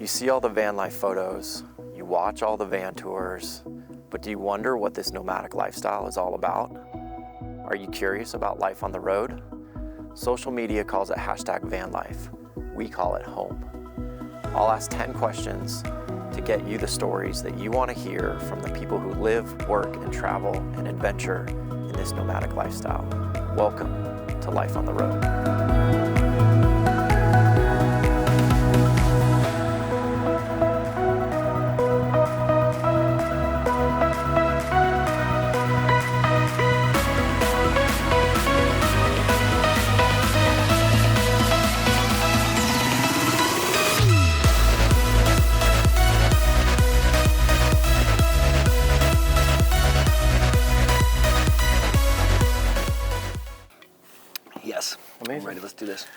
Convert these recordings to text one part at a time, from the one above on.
You see all the van life photos, you watch all the van tours, but do you wonder what this nomadic lifestyle is all about? Are you curious about life on the road? Social media calls it #vanlife. We call it home. I'll ask 10 questions to get you the stories that you want to hear from the people who live, work, and travel and adventure in this nomadic lifestyle. Welcome to Life on the Road. Yes. Amazing. I'm ready. Let's do this.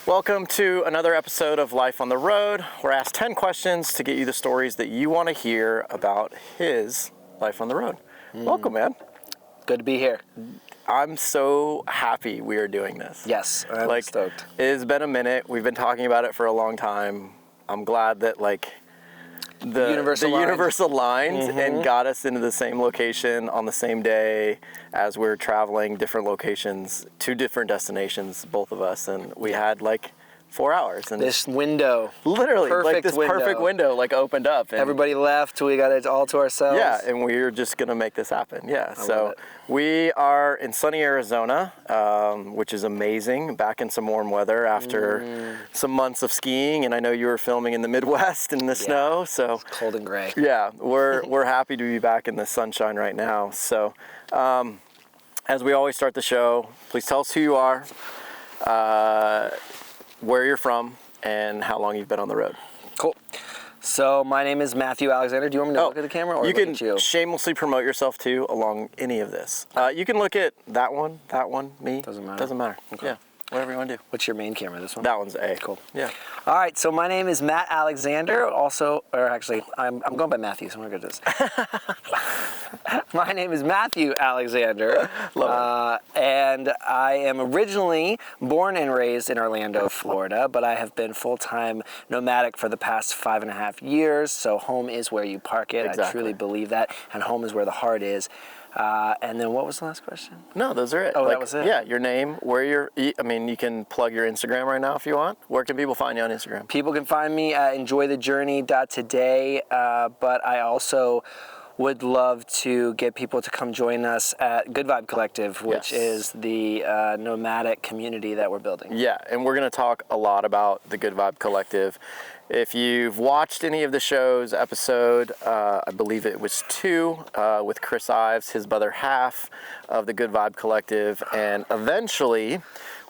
Welcome to another episode of Life on the Road. We're asked 10 questions to get you the stories that you want to hear about his life on the road. Welcome, man. Good to be here. I'm so happy we are doing this. Yes, I'm stoked. It's been a minute. We've been talking about it for a long time. I'm glad that the universe aligned and got us into the same location on the same day as we're traveling different locations, 2 different destinations, both of us, and we had 4 hours. And this window, literally, perfect window opened up. And everybody left. We got it all to ourselves. Yeah, and we're just gonna make this happen. Yeah, so we are in sunny Arizona, which is amazing. Back in some warm weather after some months of skiing, and I know you were filming in the Midwest in the snow. So it's cold and gray. Yeah, we're happy to be back in the sunshine right now. So, as we always start the show, please tell us who you are, where you're from, and how long you've been on the road. Cool. So my name is Matthew Alexander. Do you want me to look at the camera or you look at you? can shamelessly promote yourself too along any of this. You can look at that one, me. Doesn't matter. Doesn't matter. Okay. Yeah, whatever you want to do. What's your main camera? This one? That one's A. Cool. Yeah. All right, so my name is Matt Alexander, I'm going by Matthew, so I'm going to do this. My name is Matthew Alexander, and I am originally born and raised in Orlando, Florida, but I have been full-time nomadic for the past 5.5 years, so home is where you park it. Exactly. I truly believe that, and home is where the heart is. And then what was the last question? No, those are it. Oh, that was it? Yeah, your name, you can plug your Instagram right now if you want. Where can people find you on Instagram? People can find me at enjoythejourney.today, but I also would love to get people to come join us at Good Vibe Collective, which is the nomadic community that we're building. Yeah, and we're going to talk a lot about the Good Vibe Collective. If you've watched any of the show's episode, I believe it was 2, with Chris Ives, his brother half of the Good Vibe Collective, and eventually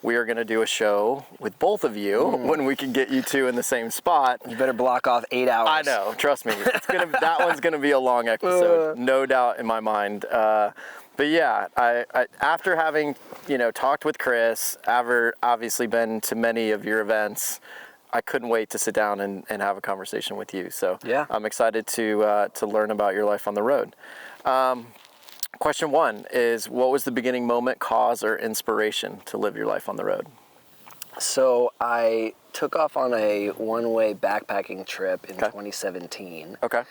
we are going to do a show with both of you when we can get you 2 in the same spot. You better block off 8 hours. I know, trust me. That one's going to be a long episode, no doubt in my mind. But yeah, I after having talked with Chris, obviously been to many of your events, I couldn't wait to sit down and have a conversation with you. So yeah, I'm excited to learn about your life on the road. Question 1 is, what was the beginning moment, cause, or inspiration to live your life on the road? So I took off on a one-way backpacking trip in 2017. Okay.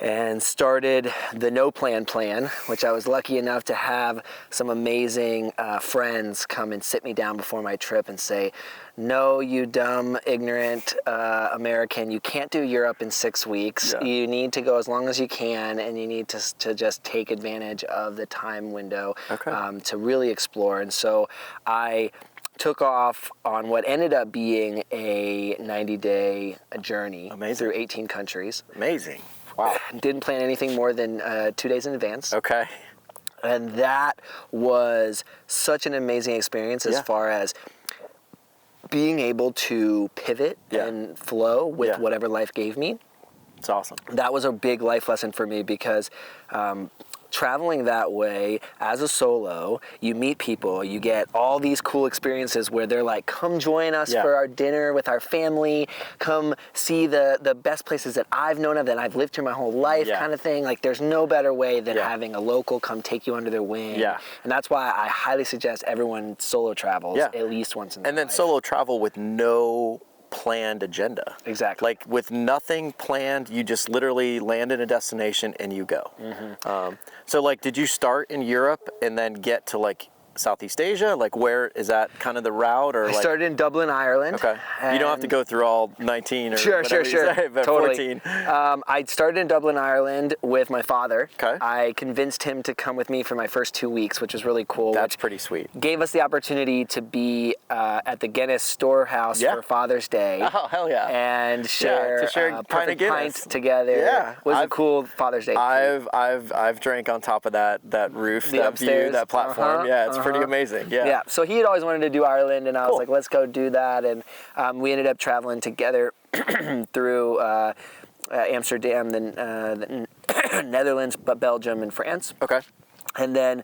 And started the No Plan plan, which I was lucky enough to have some amazing friends come and sit me down before my trip and say, no, you dumb, ignorant American, you can't do Europe in 6 weeks. Yeah. You need to go as long as you can, and you need to just take advantage of the time window to really explore. And so I took off on what ended up being a 90-day journey through 18 countries. Amazing. Wow. Didn't plan anything more than 2 days in advance. Okay. And that was such an amazing experience as far as being able to pivot and flow with whatever life gave me. It's awesome. That was a big life lesson for me because traveling that way as a solo, you meet people, you get all these cool experiences where they're like, come join us for our dinner with our family, come see the best places that I've known of, that I've lived here my whole life kind of thing. Like, there's no better way than having a local come take you under their wing. Yeah. And that's why I highly suggest everyone solo travels at least once in their life. And then solo travel with no planned agenda. Exactly. Like with nothing planned, you just literally land in a destination and you go. So like, did you start in Europe and then get to like Southeast Asia? Like where is that kind of the route? Or I started in Dublin, Ireland. Okay. You don't have to go through all 19 or Sure. you say, but Totally. 14. I started in Dublin, Ireland with my father. Okay. I convinced him to come with me for my first 2 weeks, which was really cool. That's pretty sweet. Gave us the opportunity to be at the Guinness storehouse for Father's Day. Oh, hell yeah. And share, to share perfect Guinness. pints together. Yeah. It was a cool Father's Day. I've drank on top of that roof, that upstairs. view, that platform. Yeah, it's pretty amazing. Yeah, so he had always wanted to do Ireland, and I was like, let's go do that. And we ended up traveling together through Amsterdam, the Netherlands, Belgium, and France. Okay. And then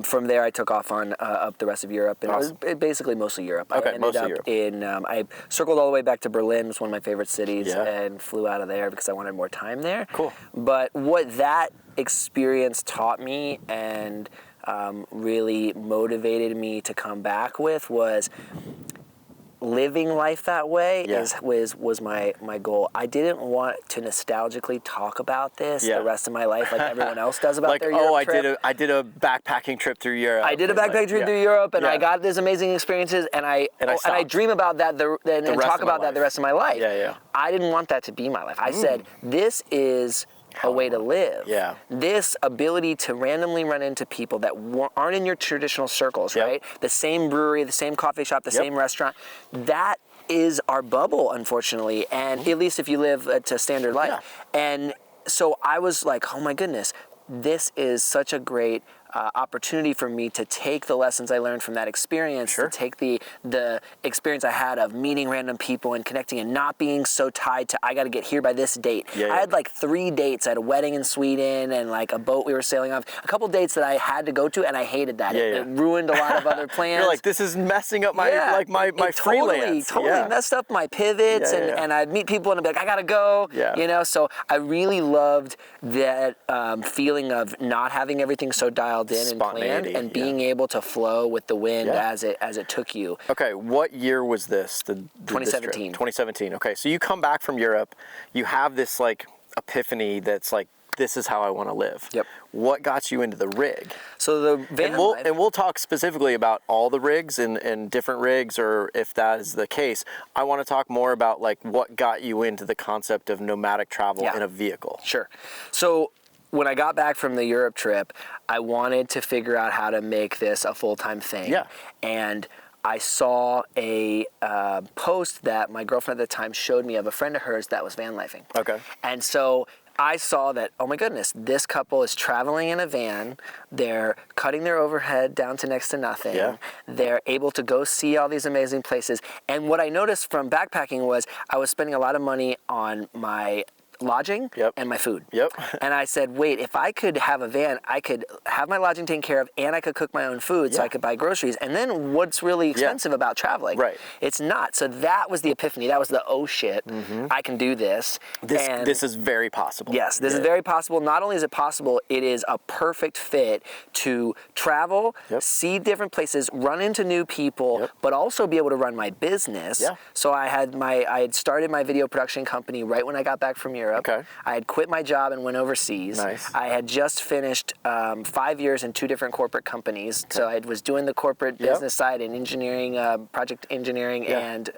from there, I took off on up the rest of Europe, and Awesome. it was basically mostly Europe. Okay, I ended mostly up Europe. in. I circled all the way back to Berlin, was one of my favorite cities, Yeah. and flew out of there because I wanted more time there. Cool. But what that experience taught me and really motivated me to come back with was living life that way was my goal. I didn't want to nostalgically talk about this the rest of my life like everyone else does about Like, their Europe trip. I did a backpacking trip through Europe. I did a backpacking trip through Europe, and I got these amazing experiences, and I dream about that and talk about that the rest of my life. Yeah. I didn't want that to be my life. I said, this is a way to live. Yeah. This ability to randomly run into people that aren't in your traditional circles, right? The same brewery, the same coffee shop, the same restaurant. That is our bubble, unfortunately, and at least if you live to standard life. And so I was like, oh my goodness, this is such a great opportunity for me to take the lessons I learned from that experience, to take the experience I had of meeting random people and connecting and not being so tied to, I got to get here by this date. I had like 3 dates. I had a wedding in Sweden and like a boat we were sailing off. A couple dates that I had to go to, and I hated that. It ruined a lot of other plans. You're like, this is messing up my my freelance. Totally messed up my pivots, and I'd meet people and I'd be like, I gotta go. You know, so I really loved that feeling of not having everything so dialed in and planned, and being able to flow with the wind as it took you. Okay, what year was this? 2017. 2017. Okay, so you come back from Europe, you have this like epiphany that's like, this is how I want to live. What got you into the rig? So the van life, and we'll talk specifically about all the rigs and different rigs, or if that is the case. I want to talk more about like what got you into the concept of nomadic travel in a vehicle. Sure. So when I got back from the Europe trip, I wanted to figure out how to make this a full-time thing. And I saw a post that my girlfriend at the time showed me of a friend of hers that was van lifing. Okay. And so I saw that, oh my goodness, this couple is traveling in a van. They're cutting their overhead down to next to nothing. They're able to go see all these amazing places. And what I noticed from backpacking was I was spending a lot of money on my lodging and my food. And I said, wait, if I could have a van, I could have my lodging taken care of, and I could cook my own food, so I could buy groceries. And then what's really expensive about traveling? It's not. So that was the epiphany. That was the, oh shit, I can do this. This is very possible. Yes, this is very possible. Not only is it possible, it is a perfect fit to travel, see different places, run into new people, but also be able to run my business. So I had started my video production company right when I got back from Europe. I had quit my job and went overseas. I had just finished 5 years in 2 different corporate companies. So I was doing the corporate business side in engineering, project engineering, and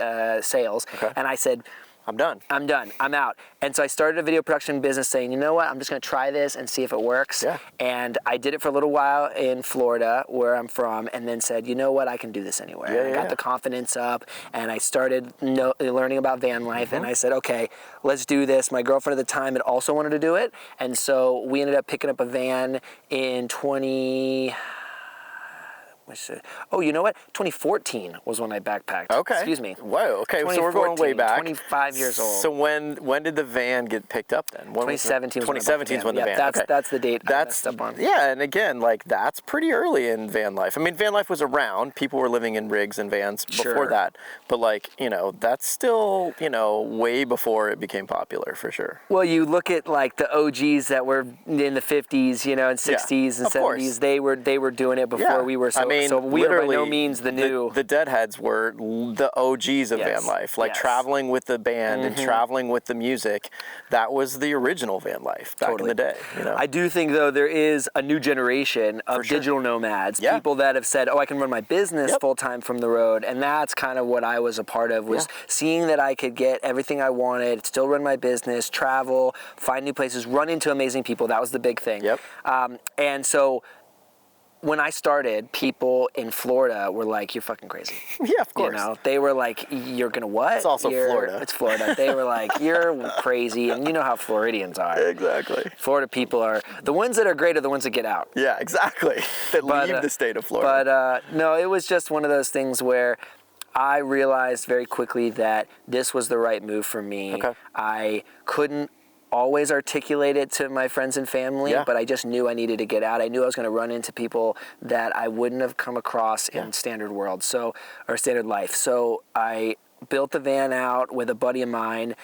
sales. And I said, I'm done. I'm out. And so I started a video production business saying, you know what, I'm just going to try this and see if it works. And I did it for a little while in Florida, where I'm from, and then said, you know what, I can do this anywhere. I got the confidence up, and I started learning about van life, and I said, okay, let's do this. My girlfriend at the time had also wanted to do it, and so we ended up picking up a van in 2014 was when I backpacked. Excuse me. Wow. Okay. So we're going way back. 25 years old. So when did the van get picked up then? 2017. 2017 is when the van. That's the date. I messed up on. Yeah, and again, like that's pretty early in van life. I mean, van life was around. People were living in rigs and vans before that, but like that's still way before it became popular for sure. Well, you look at like the OGs that were in the 50s, and 60s and 70s. They were doing it before we were. So mean, so we are by literally, no means the new. The Deadheads were the OGs of van life, like traveling with the band and traveling with the music. That was the original van life back in the day. You know? I do think, though, there is a new generation of digital nomads, people that have said, oh, I can run my business full-time from the road, and that's kind of what I was a part of, was seeing that I could get everything I wanted, still run my business, travel, find new places, run into amazing people. That was the big thing. And so when I started, people in Florida were like, you're fucking crazy. Yeah, of course. You know, they were like, you're going to what? It's also Florida. It's Florida. They were like, you're crazy. And you know how Floridians are. Exactly. Florida people are, the ones that are great are the ones that get out. Yeah, exactly. That leave the state of Florida. But no, it was just one of those things where I realized very quickly that this was the right move for me. Okay. I couldn't always articulate it to my friends and family, but I just knew I needed to get out. I knew I was going to run into people that I wouldn't have come across in standard world, or standard life. So I built the van out with a buddy of mine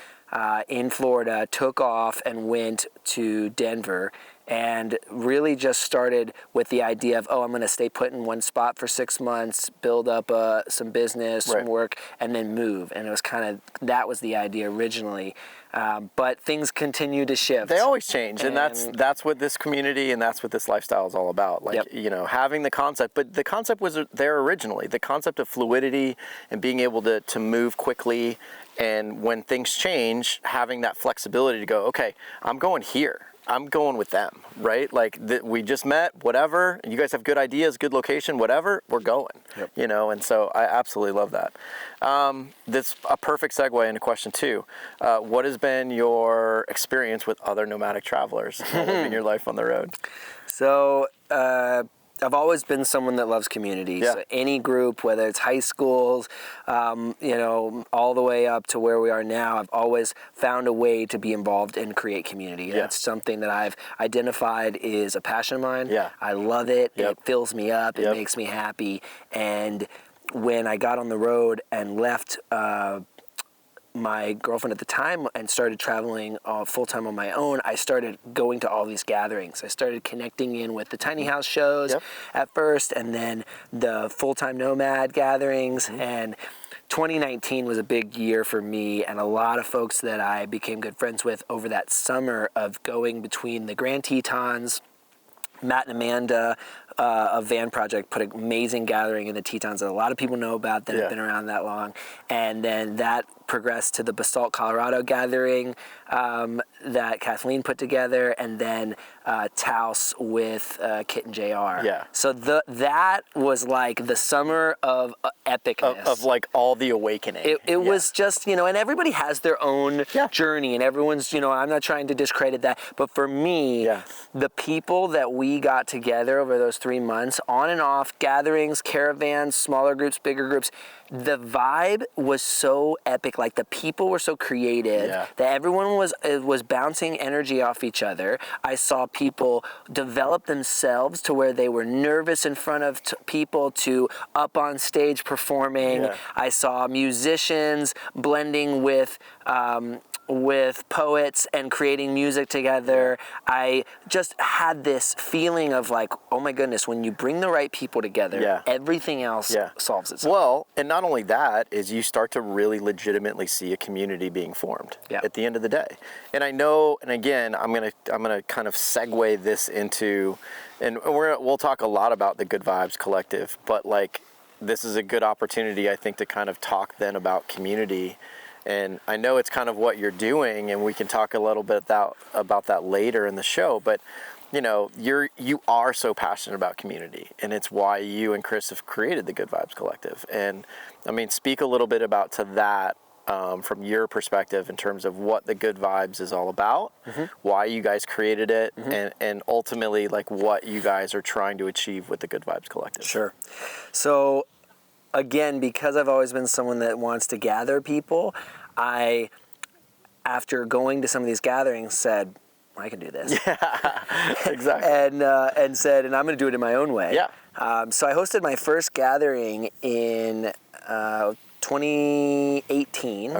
in Florida, took off and went to Denver, and really just started with the idea of, I'm going to stay put in one spot for 6 months, build up some business, some work, and then move. And it was that was the idea originally. But things continue to shift. They always change, and that's what this community and that's what this lifestyle is all about. Like, you know, having the concept, but the concept was there originally. The concept of fluidity and being able to move quickly, and when things change, having that flexibility to go, okay, I'm going here. I'm going with them, right? Like, we just met, whatever, and you guys have good ideas, good location, whatever, we're going, you know? And so I absolutely love that. That's a perfect segue into question 2. What has been your experience with other nomadic travelers while living your life on the road? So, I've always been someone that loves community. So any group, whether it's high schools, you know, all the way up to where we are now, I've always found a way to be involved and create community. That's something that I've identified is a passion of mine. I love it. It fills me up. It makes me happy. And when I got on the road and left my girlfriend at the time and started traveling full-time on my own, I started going to all these gatherings. I started connecting in with the tiny house shows at first, and then the full-time nomad gatherings. And 2019 was a big year for me, and a lot of folks that I became good friends with over that summer of going between the Grand Tetons. Matt and Amanda of Van Project put an amazing gathering in the Tetons that a lot of people know about that have been around that long. And then that progressed to the Basalt, Colorado gathering that Kathleen put together, and then Taos with Kit and JR. So that was like the summer of epicness. Of like all the awakening. It was just, you know, and everybody has their own journey, and everyone's, you know, I'm not trying to discredit that, but for me, the people that we got together over those 3 months, on and off, gatherings, caravans, smaller groups, bigger groups, the vibe was so epic. Like, the people were so creative that everyone was bouncing energy off each other. I saw people develop themselves to where they were nervous in front of people to up on stage performing. I saw musicians blending with poets and creating music together. I just had this feeling of like, oh my goodness, when you bring the right people together, everything else solves itself. Well, and not only that, is you start to really legitimately see a community being formed at the end of the day. And I know, and again, I'm gonna kind of segue this into, and we'll talk a lot about the Good Vibes Collective, but like, this is a good opportunity, I think, to kind of talk then about community. And I know it's kind of what you're doing, and we can talk a little bit about that later in the show, but you know, you are so passionate about community, and it's why you and Chris have created the Good Vibes Collective. And I mean, speak a little bit about to that from your perspective in terms of what the Good Vibes is all about, why you guys created it, and ultimately like what you guys are trying to achieve with the Good Vibes Collective. Sure. So again, because I've always been someone that wants to gather people, after going to some of these gatherings, said, I can do this. Exactly. And I'm going to do it in my own way. So I hosted my first gathering in 2018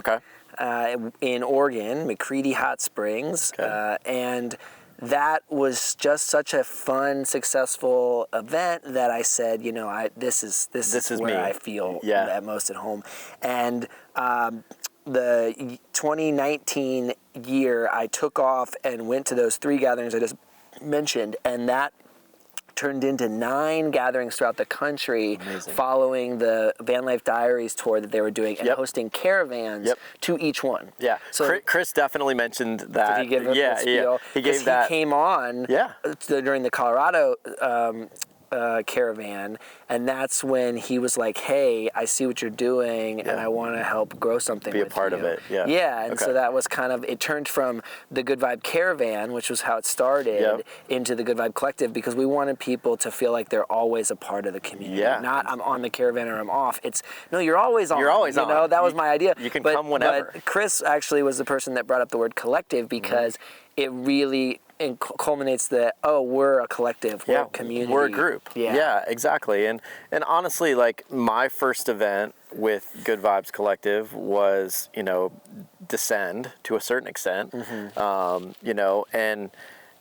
in Oregon, McCready Hot Springs, and that was just such a fun, successful event that I said, you know, this is where me. I feel at most at home. And the 2019 year, I took off and went to those 3 gatherings I just mentioned, and that turned into 9 gatherings throughout the country. Amazing. Following the Van Life Diaries tour that they were doing and hosting caravans to each one. Yeah, so Chris definitely mentioned that. Did he give a spiel? He gave that. He came on during the Colorado caravan, and that's when he was like, hey, I see what you're doing and I want to help grow something be with a part you. of it. And so that was kind of, it turned from the Good Vibe Caravan, which was how it started, into the Good Vibe Collective, because we wanted people to feel like they're always a part of the community. Not I'm on the caravan or I'm off. It's no, you're always on. You're always on. You know, that was my idea. You can come whenever. But Chris actually was the person that brought up the word collective, because it really culminates that, we're a collective, we're a community, we're a group. Yeah, exactly. And honestly, like, my first event with Good Vibes Collective was, you know, Descend to a certain extent. You know, and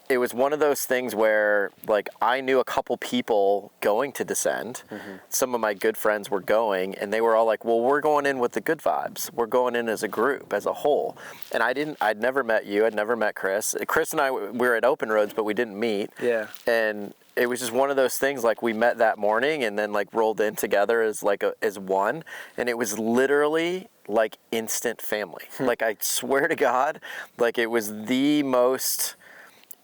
it was one of those things where, like, I knew a couple people going to Descend. Some of my good friends were going, and they were all like, well, we're going in with the Good Vibes. We're going in as a group, as a whole. And I'd never met you. I'd never met Chris. Chris and I, we were at Open Roads, but we didn't meet. And it was just one of those things, like, we met that morning and then, like, rolled in together as, like, as one. And it was literally like instant family. Like, I swear to God, like, it was the most...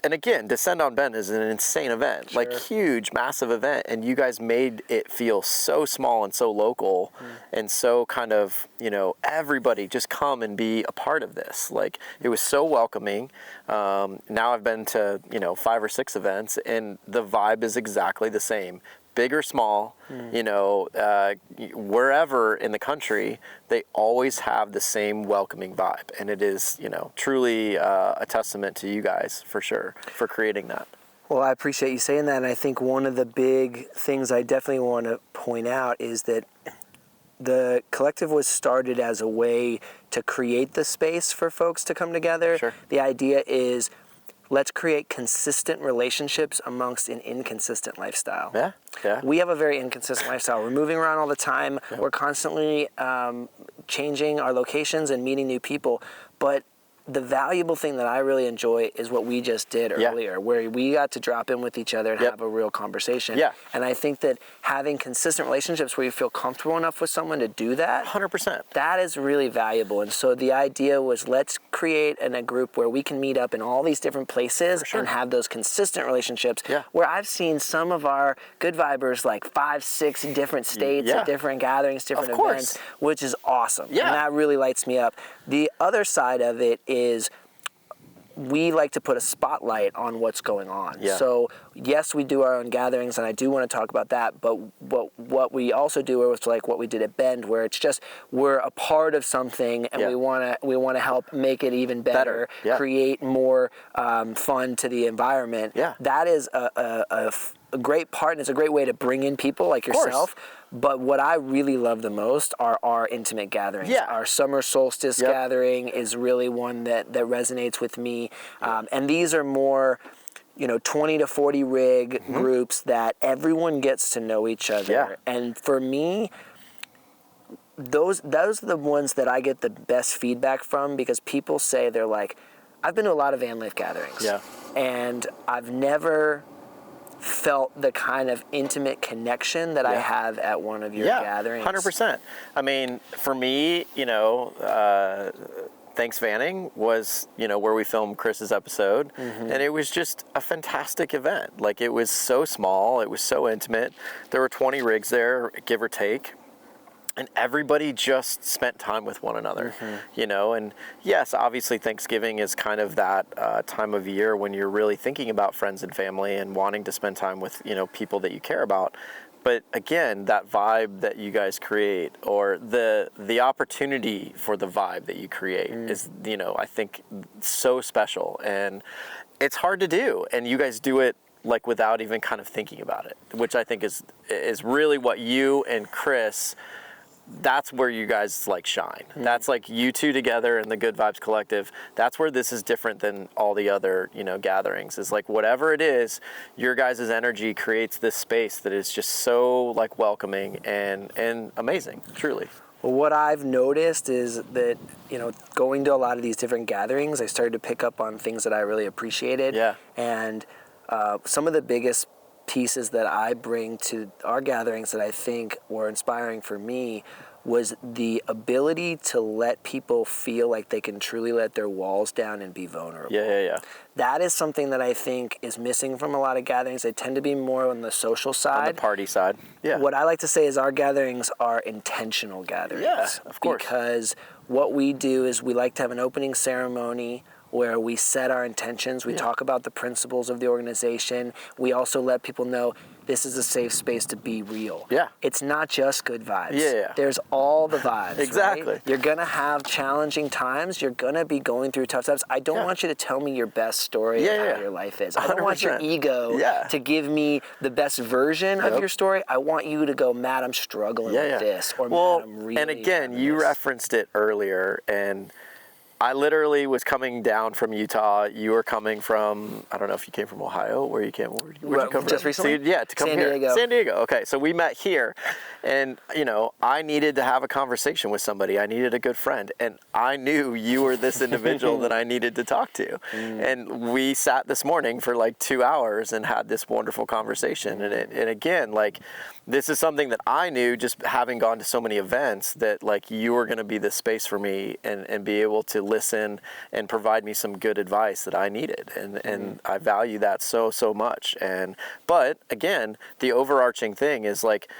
And again, Descend on Bend is an insane event, like, huge, massive event, and you guys made it feel so small and so local, and so kind of, you know, everybody just come and be a part of this. Like, it was so welcoming. Now I've been to, you know, 5 or 6 events, and the vibe is exactly the same. Big or small, you know, wherever in the country, they always have the same welcoming vibe. And it is, you know, truly a testament to you guys, for sure, for creating that. Well, I appreciate you saying that. And I think one of the big things I definitely want to point out is that the collective was started as a way to create the space for folks to come together. The idea is, let's create consistent relationships amongst an inconsistent lifestyle. We have a very inconsistent lifestyle. We're moving around all the time. We're constantly changing our locations and meeting new people. But the valuable thing that I really enjoy is what we just did earlier, where we got to drop in with each other and have a real conversation. And I think that having consistent relationships where you feel comfortable enough with someone to do that, 100%, that is really valuable. And so the idea was, let's create a group where we can meet up in all these different places and have those consistent relationships, where I've seen some of our good vibers, like 5, 6 different states at different gatherings, different events, which is awesome. And that really lights me up. The other side of it is, we like to put a spotlight on what's going on. So yes, we do our own gatherings, and I do want to talk about that, but what we also do is like what we did at Bend, where it's just, we're a part of something, and we want to help make it even better. Create more fun to the environment. That is a great part, and it's a great way to bring in people like yourself. But what I really love the most are our intimate gatherings. Our summer solstice gathering is really one that resonates with me. And these are more, you know, 20 to 40 rig groups that everyone gets to know each other. And for me, those are the ones that I get the best feedback from, because people say, they're like, I've been to a lot of van life gatherings. And I've never felt the kind of intimate connection that I have at one of your gatherings. 100%. I mean, for me, you know, Thanks Vanning was, you know, where we filmed Chris's episode, and it was just a fantastic event. Like, it was so small, it was so intimate. There were 20 rigs there, give or take. And everybody just spent time with one another, you know? And yes, obviously Thanksgiving is kind of that time of year when you're really thinking about friends and family and wanting to spend time with, you know, people that you care about. But again, that vibe that you guys create, or the opportunity for the vibe that you create is, you know, I think so special. And it's hard to do. And you guys do it, like, without even kind of thinking about it, which I think is really what you and Chris that's where you guys like shine. That's like you two together in the Good Vibes Collective. That's where this is different than all the other, you know, gatherings. Is like whatever it is, your guys' energy creates this space that is just so like welcoming and amazing, truly. Well, what I've noticed is that, you know, going to a lot of these different gatherings, I started to pick up on things that I really appreciated. Yeah. And some of the biggest pieces that I bring to our gatherings that I think were inspiring for me was the ability to let people feel like they can truly let their walls down and be vulnerable. Yeah. That is something that I think is missing from a lot of gatherings. They tend to be more on the social side. On the party side. Yeah. What I like to say is our gatherings are intentional gatherings. Yeah, of course. Because what we do is we like to have an opening ceremony where we set our intentions. We talk about the principles of the organization. We also let people know this is a safe space to be real. Yeah. It's not just good vibes. Yeah. There's all the vibes. Exactly. Right? You're gonna have challenging times. You're gonna be going through tough times. I don't want you to tell me your best story of how your life is. I don't want your ego to give me the best version of your story. I want you to go, Matt, I'm struggling with this. Or Matt, I'm really and again, you referenced it earlier, and I literally was coming down from Utah. You were coming from, I don't know if you came from Ohio. Where'd you come from? Just recently? So to come San here. Diego. San Diego. Okay, so we met here, and you know, I needed to have a conversation with somebody. I needed a good friend, and I knew you were this individual that I needed to talk to. And we sat this morning for like 2 hours and had this wonderful conversation. And again, like, this is something that I knew just having gone to so many events that like you were going to be this space for me and be able to listen and provide me some good advice that I needed. And I value that so much. But again, the overarching thing is like,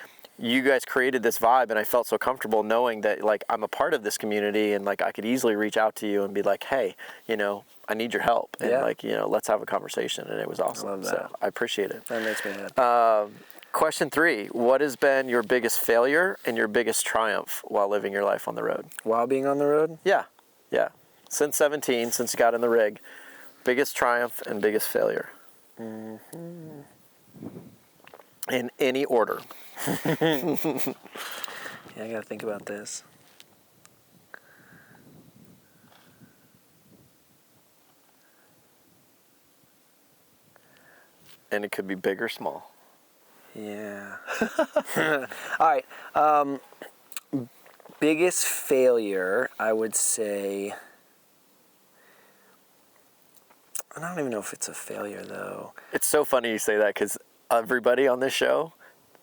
you guys created this vibe, and I felt so comfortable knowing that like I'm a part of this community, and like I could easily reach out to you and be like, hey, you know, I need your help, and like, you know, let's have a conversation. And it was awesome. I love that. So I appreciate it. That makes me happy. Question 3, what has been your biggest failure and your biggest triumph while living your life on the road? While being on the road? Yeah. Since 17, since you got in the rig, biggest triumph and biggest failure. In any order. I gotta think about this. And it could be big or small. Yeah. All right. Biggest failure, I would say. I don't even know if it's a failure, though. It's so funny you say that, because everybody on this show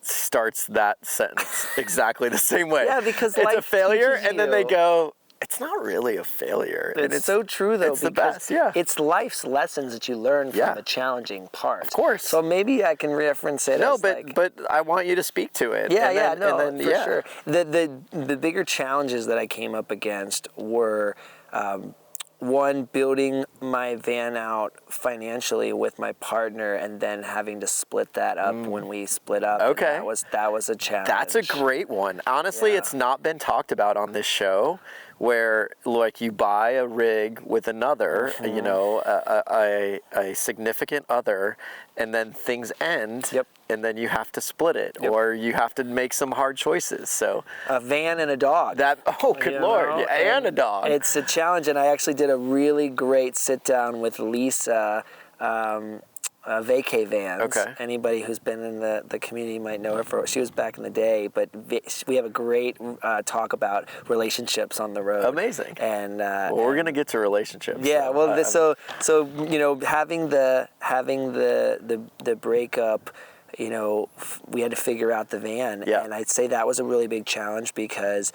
starts that sentence exactly the same way. Yeah, because it's life a failure, teaches and then they go, it's not really a failure. It's so true, though, it's the best, yeah. It's life's lessons that you learn from the challenging parts. Of course. So maybe I can reference it as but I want you to speak to it. For sure. The bigger challenges that I came up against were, one, building my van out financially with my partner, and then having to split that up when we split up. Okay. That was a challenge. That's a great one. Honestly, it's not been talked about on this show, where like you buy a rig with another, you know, a significant other, and then things end. And then you have to split it, or you have to make some hard choices. So a van and a dog. Good Lord, and a dog. It's a challenge, and I actually did a really great sit down with Lisa, Vacay Vans. Okay. Anybody who's been in the community might know her. She was back in the day, but we have a great talk about relationships on the road. Amazing. And we're gonna get to relationships. Yeah. So you know, having the breakup. You know, we had to figure out the van, and I'd say that was a really big challenge because,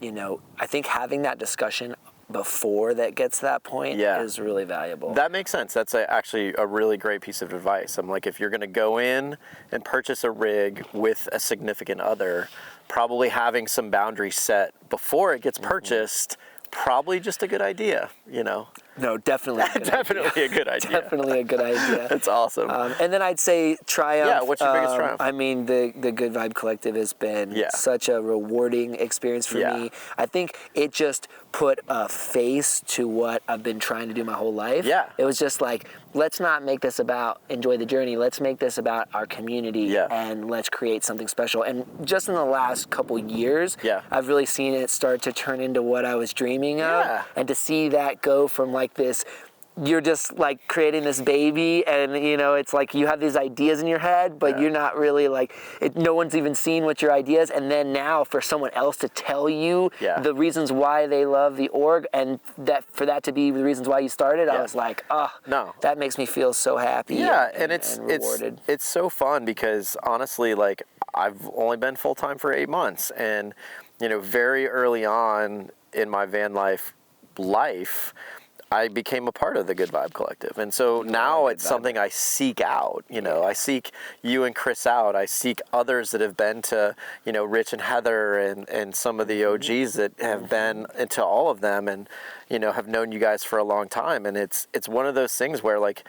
you know, I think having that discussion before that gets to that point is really valuable. That makes sense. That's actually a really great piece of advice. I'm like, if you're going to go in and purchase a rig with a significant other, probably having some boundaries set before it gets purchased, probably just a good idea, you know? No, definitely. Definitely a good idea. Definitely a good idea. That's awesome. And then I'd say triumph. Yeah, what's your biggest triumph? I mean, the Good Vibe Collective has been such a rewarding experience for me. I think it just put a face to what I've been trying to do my whole life. Yeah. It was just like, let's not make this about enjoy the journey. Let's make this about our community and let's create something special. And just in the last couple years, I've really seen it start to turn into what I was dreaming of. And to see that go from like this, you're just like creating this baby, and you know, it's like you have these ideas in your head, but you're not really like, no one's even seen what your ideas, and then now for someone else to tell you the reasons why they love the org, and that for that to be the reasons why you started, I was like, that makes me feel so happy. And rewarded. It's so fun because honestly, like, I've only been full-time for 8 months, and you know, very early on in my van life, I became a part of the Good Vibe Collective. And so now it's something I seek out, you know, I seek you and Chris out. I seek others that have been to, you know, Rich and Heather and some of the OGs that have been into all of them and, you know, have known you guys for a long time. And it's one of those things where, like,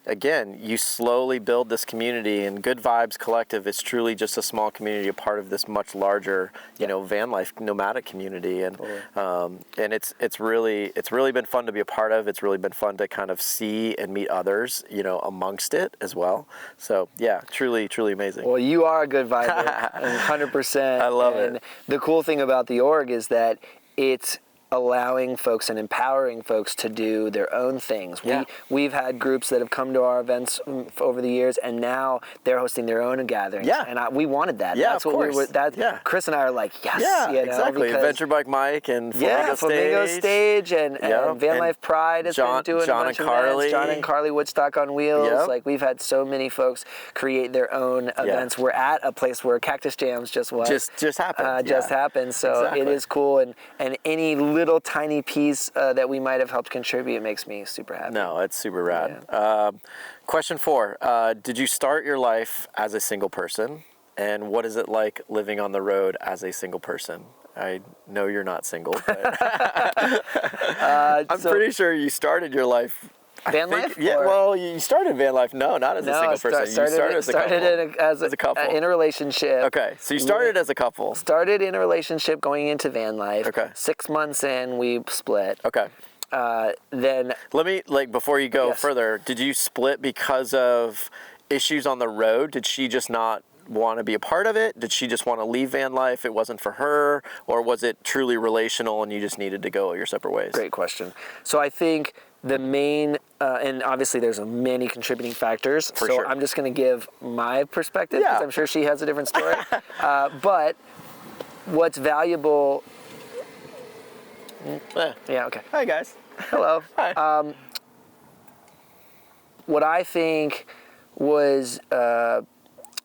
again, you slowly build this community, and Good Vibes Collective is truly just a small community, a part of this much larger, you know, van life nomadic community, and it's really been fun to be a part of. It's really been fun to kind of see and meet others, you know, amongst it as well. So yeah, truly amazing. Well, you are a good viber, 100%. I love it. it. The cool thing about the org is that it's allowing folks and empowering folks to do their own things. We've had groups that have come to our events over the years, and now they're hosting their own gatherings. And we wanted that. Yeah, that's of what course. Chris and I are like, yes. Yeah, you know, exactly. Adventure Bike Mike and Flamingo Stage and Van Life Pride has been doing John a bunch and of Carly. events. John and Carly Woodstock on Wheels. Like, we've had so many folks create their own events. We're at a place where Cactus Jams just happened. So it is cool, and any little tiny piece that we might have helped contribute makes me super happy. No, it's super rad. Question 4, did you start your life as a single person, and what is it like living on the road as a single person? I know you're not single, but I'm pretty sure you started your life van life? Yeah, well, you started van life. No, not as a single person. You started as a couple. As a couple. In a relationship. Okay, so you started as a couple. Started in a relationship going into van life. Okay. 6 months in, we split. Okay. Then... Let me, like, before you go further, did you split because of issues on the road? Did she just not want to be a part of it? Did she just want to leave van life? It wasn't for her? Or was it truly relational and you just needed to go your separate ways? Great question. So I think the main, and obviously there's many contributing factors, Sure. I'm just going to give my perspective, because I'm sure she has a different story. But what's valuable... Yeah, okay. Hi, guys. Hello. Hi. What I think was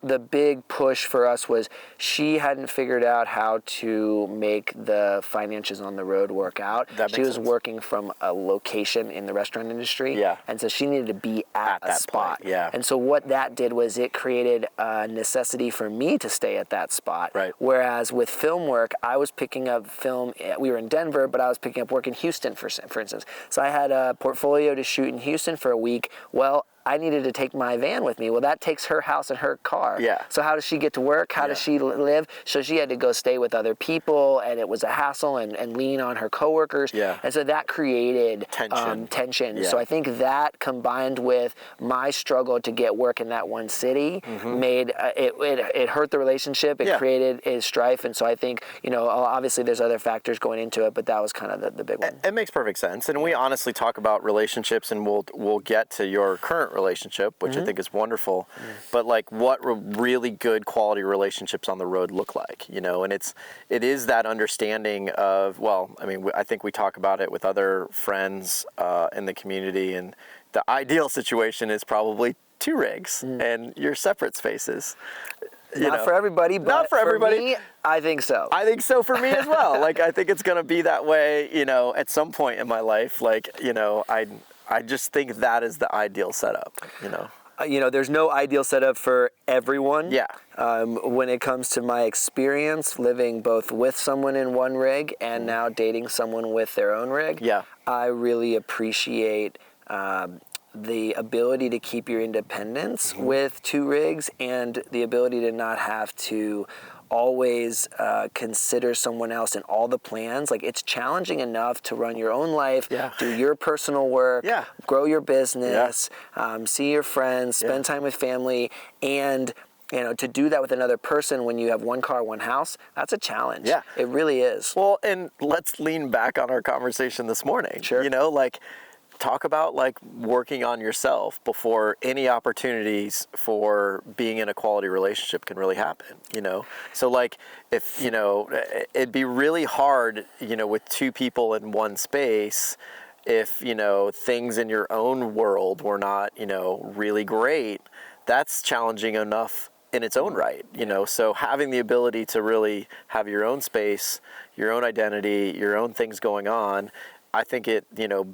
the big push for us was she hadn't figured out how to make the finances on the road work out. She was working from a location in the restaurant industry, and so she needed to be at a spot. Point. And so what that did was it created a necessity for me to stay at that spot. Right. Whereas with film work, I was picking up film. We were in Denver, but I was picking up work in Houston, for instance. So I had a portfolio to shoot in Houston for a week. Well, I needed to take my van with me. Well, that takes her house and her car. So how does she get to work? How does she live? So she had to go stay with other people, and it was a hassle, and lean on her coworkers. And so that created tension. So I think that, combined with my struggle to get work in that one city, made it hurt the relationship. It created a strife. And so I think, you know, obviously there's other factors going into it, but that was kind of the big one. It makes perfect sense. And we honestly talk about relationships, and we'll get to your current relationship, which I think is wonderful, but like, what really good quality relationships on the road look like, you know? And it is that understanding of, well, I mean, I think we talk about it with other friends in the community, and the ideal situation is probably 2 rigs and your separate spaces. Not for everybody, but not for everybody. Me, I think so. I think so for me as well. Like, I think it's going to be that way, you know, at some point in my life. Like, you know, I just think that is the ideal setup, you know. You know, there's no ideal setup for everyone. When it comes to my experience living both with someone in one rig and now dating someone with their own rig, I really appreciate the ability to keep your independence with 2 rigs, and the ability to not have to always consider someone else in all the plans. Like, it's challenging enough to run your own life, do your personal work, grow your business, see your friends, spend time with family, and to do that with another person when you have one car, one house, that's a challenge. Yeah. It really is. Well, and let's lean back on our conversation this morning. Sure. Talk about working on yourself before any opportunities for being in a quality relationship can really happen, So if, it'd be really hard, with two people in one space, if, things in your own world were not, really great, that's challenging enough in its own right, so having the ability to really have your own space, your own identity, your own things going on, I think it,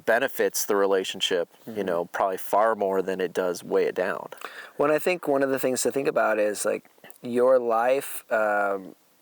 benefits the relationship, probably far more than it does weigh it down. Well, I think one of the things to think about is your life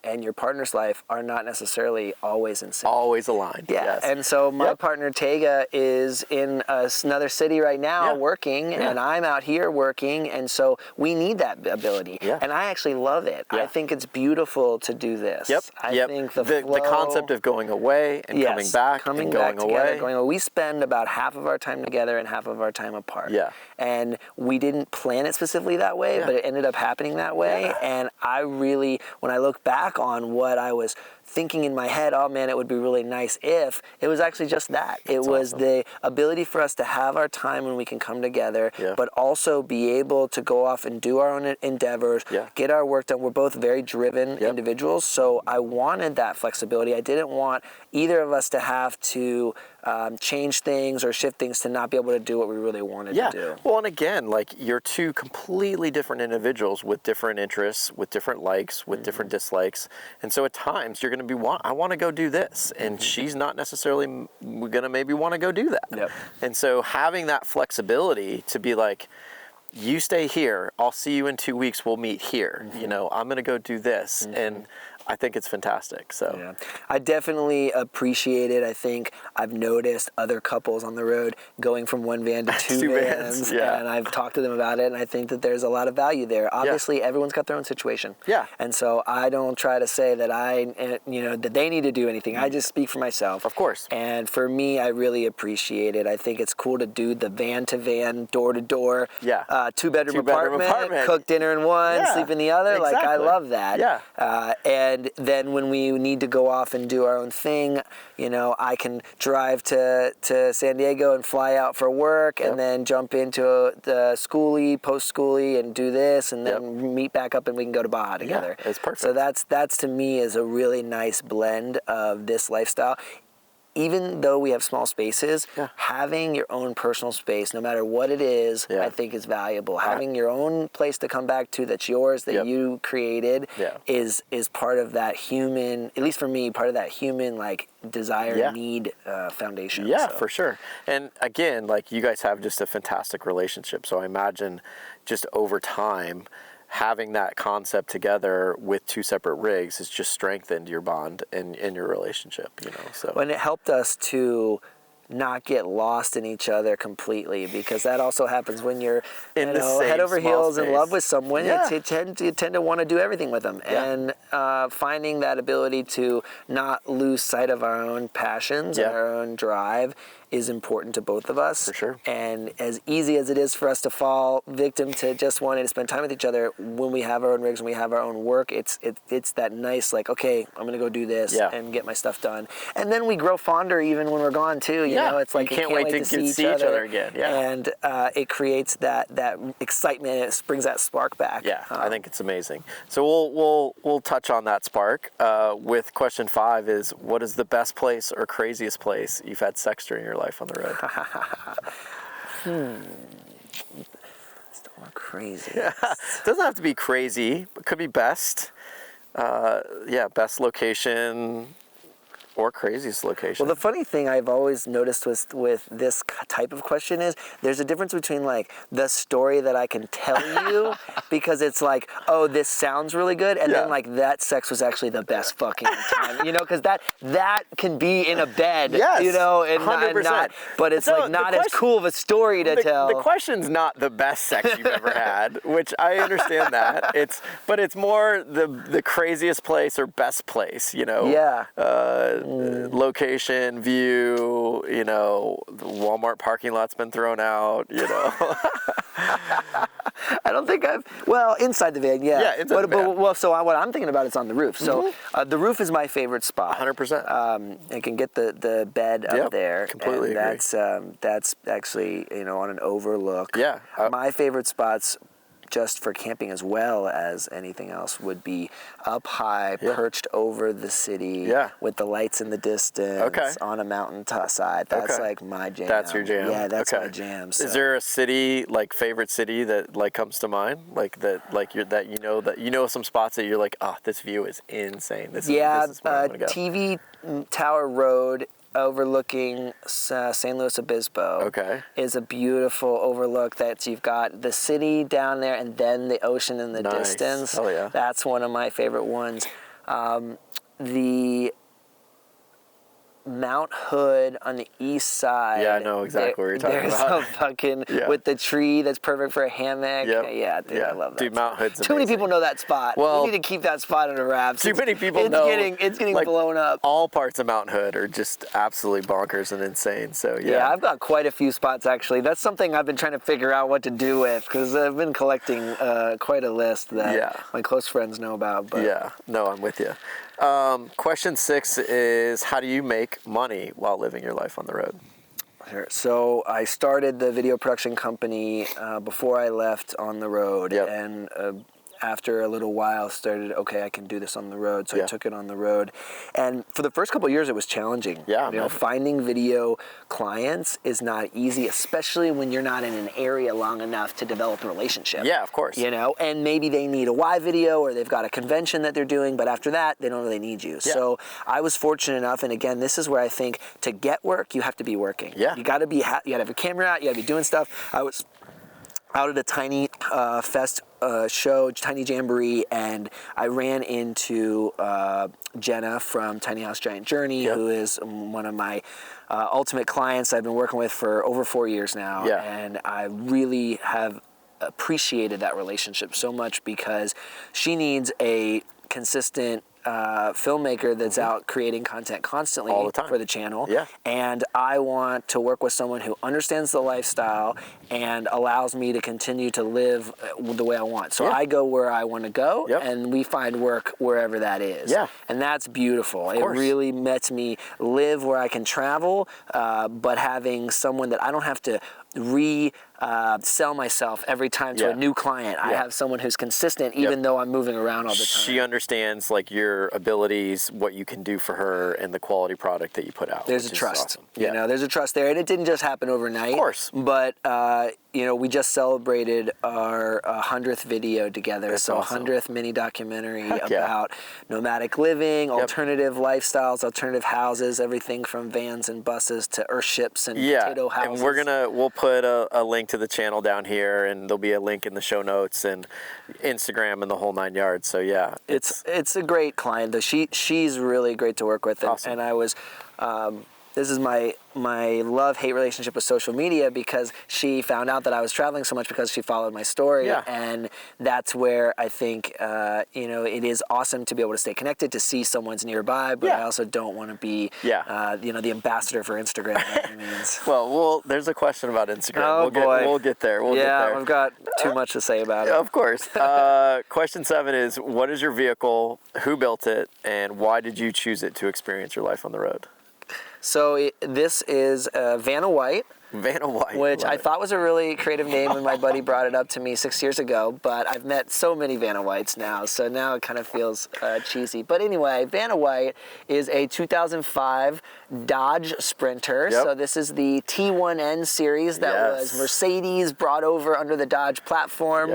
and your partner's life are not necessarily always in sync. Always aligned. Yeah. Yes. And so my partner Tega is in another city right now working, and I'm out here working, and so we need that ability. Yeah. And I actually love it. I think it's beautiful to do this. Yep. I think the concept of going away and coming back and going away. We spend about half of our time together and half of our time apart. Yeah. And we didn't plan it specifically that way, but it ended up happening that way. Yeah. And I really, when I look back on what I was thinking in my head, oh man, it would be really nice if, it was actually just that. It was the ability for us to have our time when we can come together, but also be able to go off and do our own endeavors, get our work done. We're both very driven individuals, so I wanted that flexibility. I didn't want either of us to have to change things or shift things to not be able to do what we really wanted to do. Well, and again, you're two completely different individuals with different interests, with different likes, with different dislikes, and so at times you're going to be, I want to go do this, and she's not necessarily going to maybe want to go do that. Yep. And so having that flexibility to be you stay here, I'll see you in 2 weeks, we'll meet here, I'm going to go do this, and I think it's fantastic. So I definitely appreciate it. I think I've noticed other couples on the road going from one van to two vans, and I've talked to them about it, and I think that there's a lot of value there. Obviously, everyone's got their own situation. Yeah. And so I don't try to say that that they need to do anything. I just speak for myself. Of course. And for me, I really appreciate it. I think it's cool to do the van to van, door to door, two-bedroom apartment, cook dinner in one, sleep in the other. Exactly. I love that. Yeah. And then when we need to go off and do our own thing, I can drive to San Diego and fly out for work, and then jump into the post-schoolie and do this, and then meet back up and we can go to Baja together. Yeah, it's perfect. So that's to me is a really nice blend of this lifestyle. Even though we have small spaces, having your own personal space, no matter what it is, I think is valuable. Having your own place to come back to that's yours, that you created, is part of that human, at least for me, part of that human desire, need, foundation. Yeah, for sure. And again, you guys have just a fantastic relationship. So I imagine just over time, having that concept together with two separate rigs has just strengthened your bond and your relationship, so. And it helped us to not get lost in each other completely, because that also happens when you're head over heels in love with someone. You tend to want to do everything with them, and finding that ability to not lose sight of our own passions and our own drive is important to both of us. For sure. And as easy as it is for us to fall victim to just wanting to spend time with each other, when we have our own rigs and we have our own work, it's that nice, okay, I'm going to go do this and get my stuff done. And then we grow fonder even when we're gone too. You know, it's you can't wait to see each other again. Yeah. And it creates that excitement, and it brings that spark back. Yeah, I think it's amazing. So we'll touch on that spark with question 5 is, what is the best place or craziest place you've had sex during your life on the road? Still more crazy. It doesn't have to be crazy. It could be best. Best location. or craziest location. Well, the funny thing I've always noticed with this type of question is there's a difference between like the story that I can tell you because it's like, oh, this sounds really good, and then like that sex was actually the best fucking time, you know, because that can be in a bed, yes, you know, and 100%. not, but it's So like not as cool of a story to tell. The question's not the best sex you've ever had, which I understand that. But it's more the craziest place or best place, you know. Yeah. Location, view, you know, the Walmart parking lot's been thrown out, you know. I don't think inside the van, yeah. Yeah, inside the van. But so what I'm thinking about is on the roof. So the roof is my favorite spot. 100%. I can get the bed up there. Completely and agree. That's actually, you know, on an overlook. Yeah. My favorite spots, just for camping as well as anything else, would be up high, perched over the city, with the lights in the distance, on a mountain side. That's like my jam. That's your jam. Yeah, that's my jam. So. Is there a city, like favorite city, that like comes to mind, like that, like you know some spots that you're like, oh, this view is insane. This is where I want to go. TV Tower Road, overlooking San Luis Obispo, is a beautiful overlook that you've got the city down there and then the ocean in the distance. Oh yeah. That's one of my favorite ones. The Mount Hood on the east side. Yeah, I know exactly what you're talking about. There's a fucking, with the tree that's perfect for a hammock. Yeah, dude, I love that. Dude, Mount Hood's Too many people know that spot. Well, we need to keep that spot under wraps. Too many people know. It's getting like, blown up. All parts of Mount Hood are just absolutely bonkers and insane. So yeah, I've got quite a few spots actually. That's something I've been trying to figure out what to do with because I've been collecting quite a list that my close friends know about. But. Yeah, no, I'm with you. Question 6 is, how do you make money while living your life on the road? Sure. So I started the video production company before I left on the road, and after a little while started, okay, I can do this on the road. So I took it on the road. And for the first couple of years, it was challenging. Yeah, you know, finding video clients is not easy, especially when you're not in an area long enough to develop a relationship. Yeah, of course. You know, and maybe they need a Y video or they've got a convention that they're doing, but after that, they don't really need you. Yeah. So I was fortunate enough, and again, this is where I think to get work, you have to be working. Yeah. You gotta have a camera out, you gotta be doing stuff. I was out at a tiny fest show, Tiny Jamboree, and I ran into Jenna from Tiny House Giant Journey, who is one of my ultimate clients I've been working with for over 4 years now, and I really have appreciated that relationship so much because she needs a consistent filmmaker that's out creating content constantly all the time for the channel. Yeah. And I want to work with someone who understands the lifestyle and allows me to continue to live the way I want. So I go where I want to go, and we find work wherever that is. Yeah. And that's beautiful. It really lets me live where I can travel, but having someone that I don't have to sell myself every time to a new client. I have someone who's consistent even though I'm moving around all the time. She understands like your abilities, what you can do for her, and the quality product that you put out. There's a trust. Awesome. You know, there's a trust there, and it didn't just happen overnight. Of course. But you know, we just celebrated our 100th video together. That's so awesome. 100th mini documentary about nomadic living, alternative lifestyles, alternative houses, everything from vans and buses to earthships and potato houses. And we'll put a link to the channel down here, and there'll be a link in the show notes and Instagram and the whole 9 yards. So yeah, it's a great client though. She's really great to work with, and I was. This is my love-hate relationship with social media because she found out that I was traveling so much because she followed my story, and that's where I think you know, it is awesome to be able to stay connected, to see someone's nearby, but I also don't want to be you know, the ambassador for Instagram by any means. Well, there's a question about Instagram. Oh boy, we'll get there. We'll get there. I've got too much to say about it. Of course. Question 7 is, what is your vehicle? Who built it? And why did you choose it to experience your life on the road? So this is a Vanna White. Vanna White. Which Love I it. thought was a really creative name when my buddy brought it up to me 6 years ago, but I've met so many Vanna Whites now, so now it kind of feels cheesy. But anyway, Vanna White is a 2005 Dodge Sprinter. Yep. So this is the T1N series that was Mercedes brought over under the Dodge platform,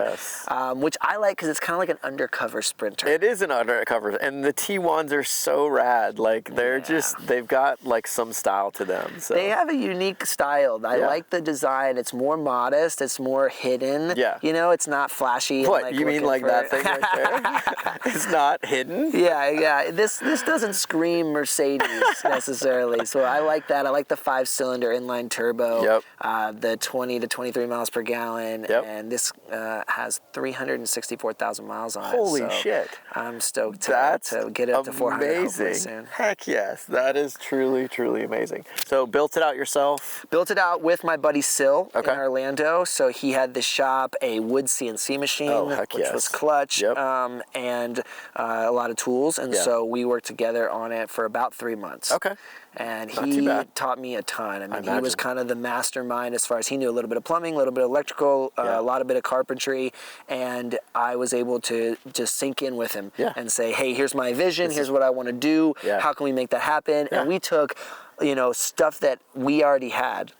which I like because it's kind of like an undercover Sprinter. It is an undercover, and the T1s are so rad. Like they're they've got like some style to them. So. They have a unique style. I like the design. It's more modest. It's more hidden. Yeah. You know, it's not flashy. What, and, you mean like that thing right there? It's not hidden? Yeah. This doesn't scream Mercedes necessarily. So I like that. I like the 5-cylinder inline turbo. Yep. The 20 to 23 miles per gallon. Yep. And this has 364,000 miles on it. Holy so shit. I'm stoked to get it up to 400 hopefully soon. Heck yes. That is truly, truly amazing. So built it out yourself? Built it out with my buddy Sil in Orlando. So he had the shop a wood CNC machine, which was clutch, and a lot of tools. And so we worked together on it for about 3 months. Okay. And he taught me a ton. I mean, he was kind of the mastermind as far as he knew a little bit of plumbing, a little bit of electrical, a lot of bit of carpentry, and I was able to just sink in with him and say, hey, here's my vision, here's what I want to do, how can we make that happen? And we took, you know, stuff that we already had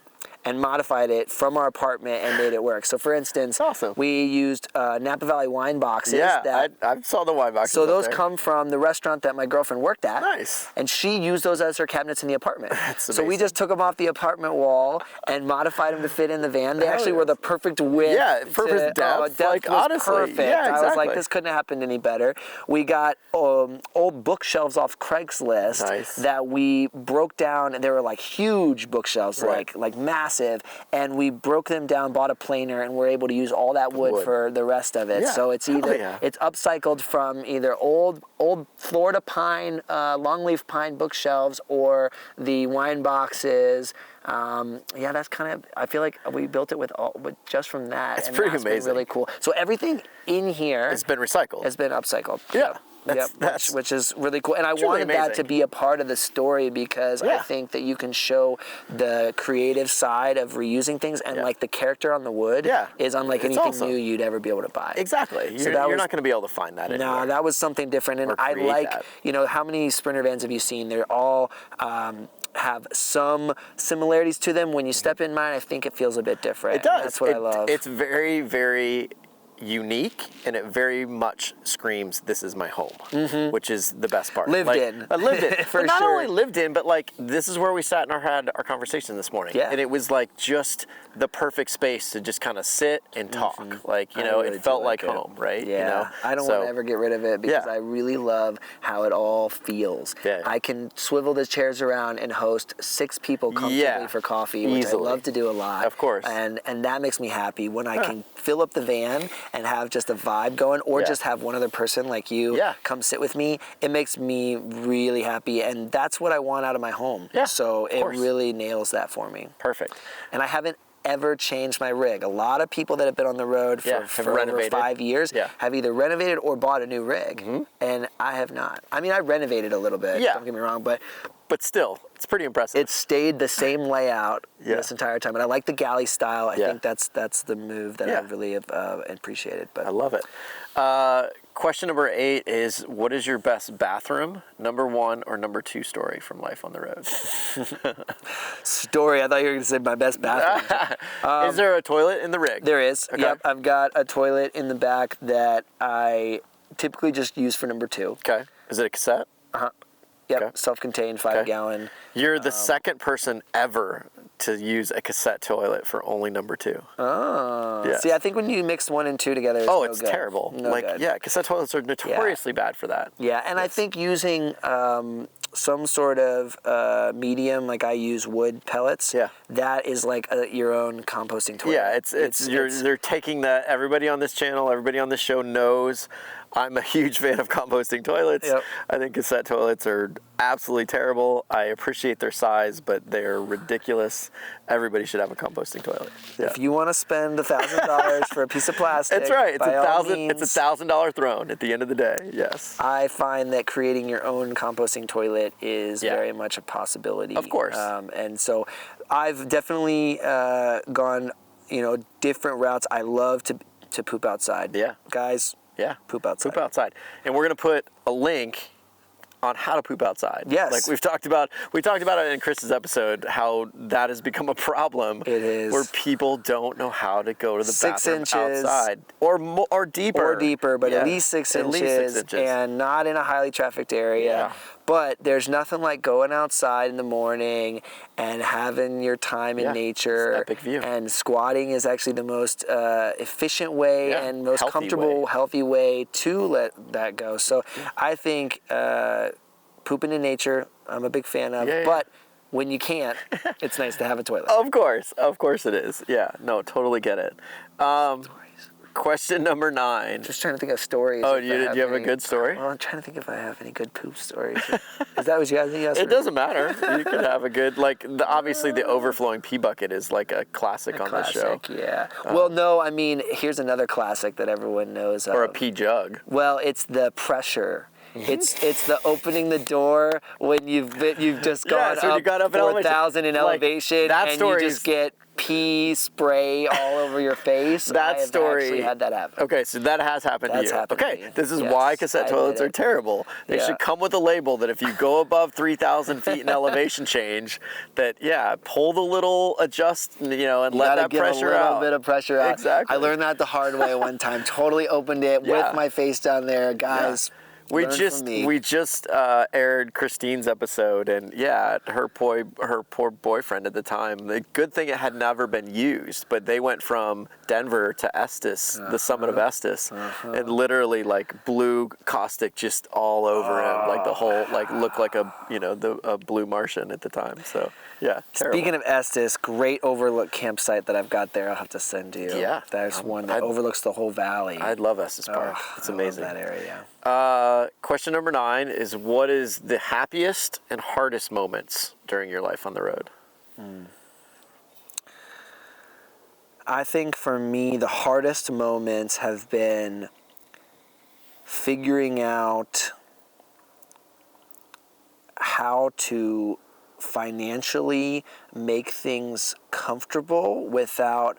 and modified it from our apartment and made it work. So for instance, we used Napa Valley wine boxes. I saw the wine boxes. So those come from the restaurant that my girlfriend worked at. Nice. And she used those as her cabinets in the apartment. That's amazing. So we just took them off the apartment wall and modified them to fit in the van. They actually were the perfect width. Yeah, perfect depth. Depth was honestly, perfect. Yeah, exactly. I was like, this couldn't have happened any better. We got old bookshelves off Craigslist that we broke down, and they were like huge bookshelves, like massive. And we broke them down, bought a planer, and we're able to use all that wood for the rest of it. So it's either it's upcycled from either old Florida pine, longleaf pine bookshelves, or the wine boxes. That's kind of. I feel like we built it with just from that. It's pretty amazing. Been really cool. So everything in here has been recycled. Has been upcycled. Yeah. Which is really cool. And I wanted that to be a part of the story because I think that you can show the creative side of reusing things, and like the character on the wood is unlike anything new you'd ever be able to buy. Exactly. So you're not going to be able to find that anywhere. No, that was something different. And I like, you know, how many Sprinter vans have you seen? They're all have some similarities to them. When you step in mine, I think it feels a bit different. It does. That's what I love. It's very, very unique, and it very much screams, this is my home, which is the best part. Lived in. For not only lived in, but like this is where we sat and had our conversation this morning. And it was like just the perfect space to just kind of sit and talk. Like, you know, really it felt like home, right? Yeah. You know? I don't want to ever get rid of it because I really love how it all feels. I can swivel the chairs around and host 6 people comfortably for coffee, which I love to do a lot. Of course. And that makes me happy when I can fill up the van and have just a vibe going, or just have one other person like you come sit with me. It makes me really happy, and that's what I want out of my home. So it really nails that for me. Perfect. And I haven't ever changed my rig. A lot of people that have been on the road for over 5 years have either renovated or bought a new rig, and I have not. I mean, I renovated a little bit, don't get me wrong, but still, it's pretty impressive. It stayed the same layout this entire time, and I like the galley style. I think that's the move that I really have appreciated. But I love it. Question number 8 is, what is your best bathroom, number 1 or number 2 story from life on the road? Story? I thought you were going to say my best bathroom. Is there a toilet in the rig? There is. Okay. Yep, I've got a toilet in the back that I typically just use for number 2. Okay. Is it a cassette? Yep, self-contained, 5-gallon. You're the second person ever to use a cassette toilet for only number 2. Oh. Yes. See, I think when you mix 1 and 2 together, it's it's terrible. Cassette toilets are notoriously bad for that. Yeah, and I think using some sort of medium, like I use wood pellets. That is like your own composting toilet. Yeah, they're taking that. Everybody on this channel, everybody on this show knows I'm a huge fan of composting toilets. Yep. I think cassette toilets are absolutely terrible. I appreciate their size, but they're ridiculous. Everybody should have a composting toilet. Yeah. If you want to spend $1,000 for a piece of plastic, That's right. It's by all It's means, $1,000 throne at the end of the day. Yes. I find that creating your own composting toilet is very much a possibility. Of course. And so I've definitely gone, different routes. I love to poop outside. Yeah. Guys. Yeah. Poop outside. Poop outside. And we're going to put a link on how to poop outside. Yes. Like we talked about it in Chris's episode, how that has become a problem. It is. Where people don't know how to go to the 6 bathroom inches. outside. Or deeper. Or deeper, but at least 6 inches. At least 6 inches. And not in a highly trafficked area. Yeah. But there's nothing like going outside in the morning and having your time in nature. It's an epic view. And squatting is actually the most efficient way and most comfortable, healthy way to let that go. So I think pooping in nature, I'm a big fan of. But when you can't, it's nice to have a toilet. Of course it is. Yeah, no, totally get it. Question number 9. Just trying to think of stories. Oh, do you have a good story? Well, I'm trying to think if I have any good poop stories. Is that what you guys? It doesn't matter. You can have a good, obviously the overflowing pee bucket is like a classic on the show. Yeah. Well, no, I mean, here's another classic that everyone knows of. Or a pee jug. Well, it's the pressure. It's the opening the door when you've just gone up 4,000 in elevation and you just get pee spray all over your face. That story actually had that happen. Okay, so that has happened to you. Happened to me. This is why cassette toilets are terrible. They should come with a label that if you go above 3,000 feet in elevation change, that pull the little adjust, and let that pressure out. A little bit of pressure out. Exactly. I learned that the hard way one time. Totally opened it with my face down there, guys. Yeah. We just aired Christine's episode, and her poor boyfriend at the time. The good thing it had never been used, but they went from Denver to Estes, the summit of Estes, and literally blue caustic just all over him, the whole looked like a blue Martian at the time. So terrible. Speaking of Estes, great overlook campsite that I've got there. I'll have to send you. Yeah, there's one that overlooks the whole valley. I'd love Estes Park. It's amazing. I love that area. Question number 9 is, what is the happiest and hardest moments during your life on the road? I think for me, the hardest moments have been figuring out how to financially make things comfortable without